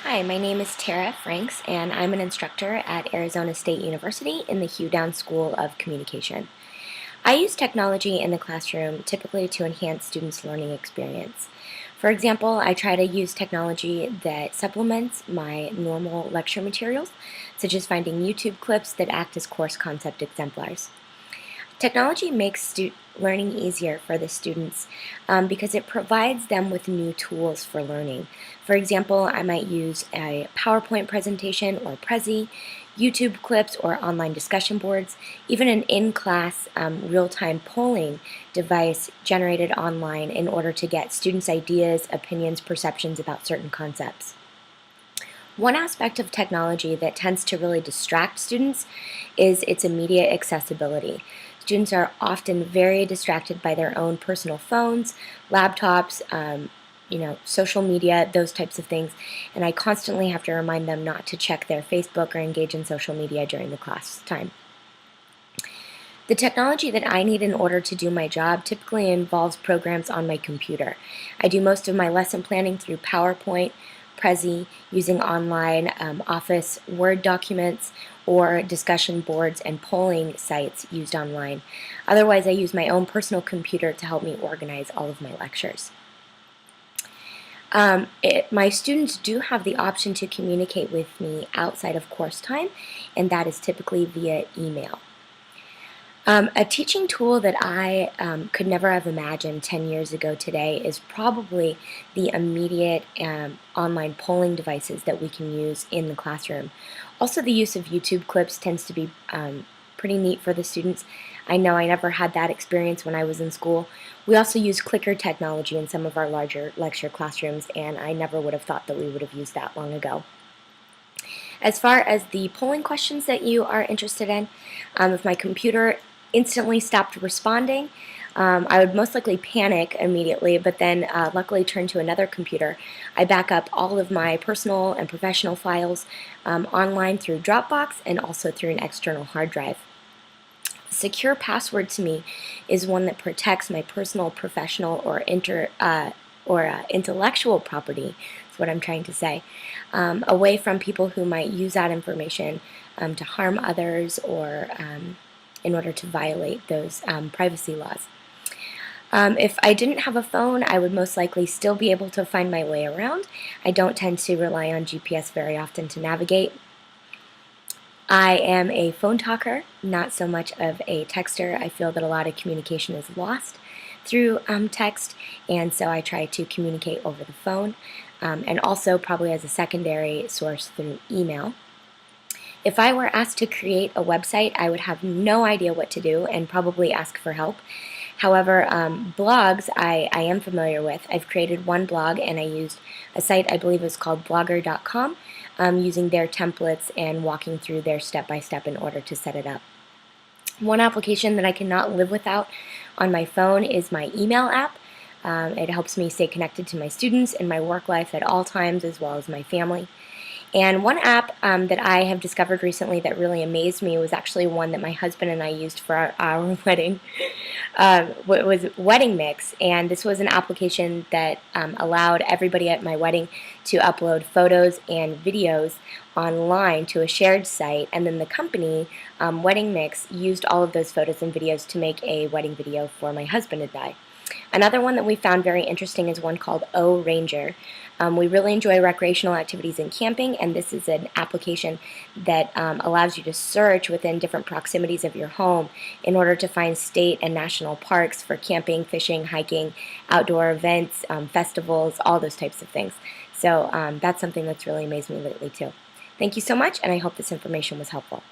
Hi, my name is Tara Franks, and I'm an instructor at Arizona State University in the Hugh Downs School of Communication. I use technology in the classroom typically to enhance students' learning experience. For example, I try to use technology that supplements my normal lecture materials, such as finding YouTube clips that act as course concept exemplars. Technology makes learning easier for the students because it provides them with new tools for learning. For example, I might use a PowerPoint presentation or Prezi, YouTube clips or online discussion boards, even an in-class real-time polling device generated online in order to get students' ideas, opinions, perceptions about certain concepts. One aspect of technology that tends to really distract students is its immediate accessibility. Students are often very distracted by their own personal phones, laptops, social media, those types of things, and I constantly have to remind them not to check their Facebook or engage in social media during the class time. The technology that I need in order to do my job typically involves programs on my computer. I do most of my lesson planning through PowerPoint, Prezi, using online Office Word documents or discussion boards and polling sites used online. Otherwise, I use my own personal computer to help me organize all of my lectures. My students do have the option to communicate with me outside of course time, and that is typically via email. A teaching tool that I could never have imagined 10 years ago today is probably the immediate online polling devices that we can use in the classroom. Also, the use of YouTube clips tends to be pretty neat for the students. I know I never had that experience when I was in school. We also use clicker technology in some of our larger lecture classrooms, and I never would have thought that we would have used that long ago. As far as the polling questions that you are interested in, if my computer instantly stopped responding, I would most likely panic immediately, but then luckily turn to another computer. I back up all of my personal and professional files online through Dropbox and also through an external hard drive. Secure password to me is one that protects my personal, professional, or intellectual property, is what I'm trying to say, away from people who might use that information to harm others or in order to violate those privacy laws. If I didn't have a phone, I would most likely still be able to find my way around. I don't tend to rely on GPS very often to navigate. I am a phone talker, not so much of a texter. I feel that a lot of communication is lost through text, and so I try to communicate over the phone, and also probably as a secondary source through email. If I were asked to create a website, I would have no idea what to do and probably ask for help. However, blogs I am familiar with. I've created one blog and I used a site I believe is called blogger.com, using their templates and walking through their step-by-step in order to set it up. One application that I cannot live without on my phone is my email app. It helps me stay connected to my students and my work life at all times as well as my family. And one app that I have discovered recently that really amazed me was actually one that my husband and I used for our wedding. Was Wedding Mix, and this was an application that allowed everybody at my wedding to upload photos and videos online to a shared site, and then the company, Wedding Mix, used all of those photos and videos to make a wedding video for my husband and I. Another one that we found very interesting is one called O Ranger. We really enjoy recreational activities and camping, and this is an application that allows you to search within different proximities of your home in order to find state and national parks for camping, fishing, hiking, outdoor events, festivals, all those types of things. So that's something that's really amazed me lately too. Thank you so much, and I hope this information was helpful.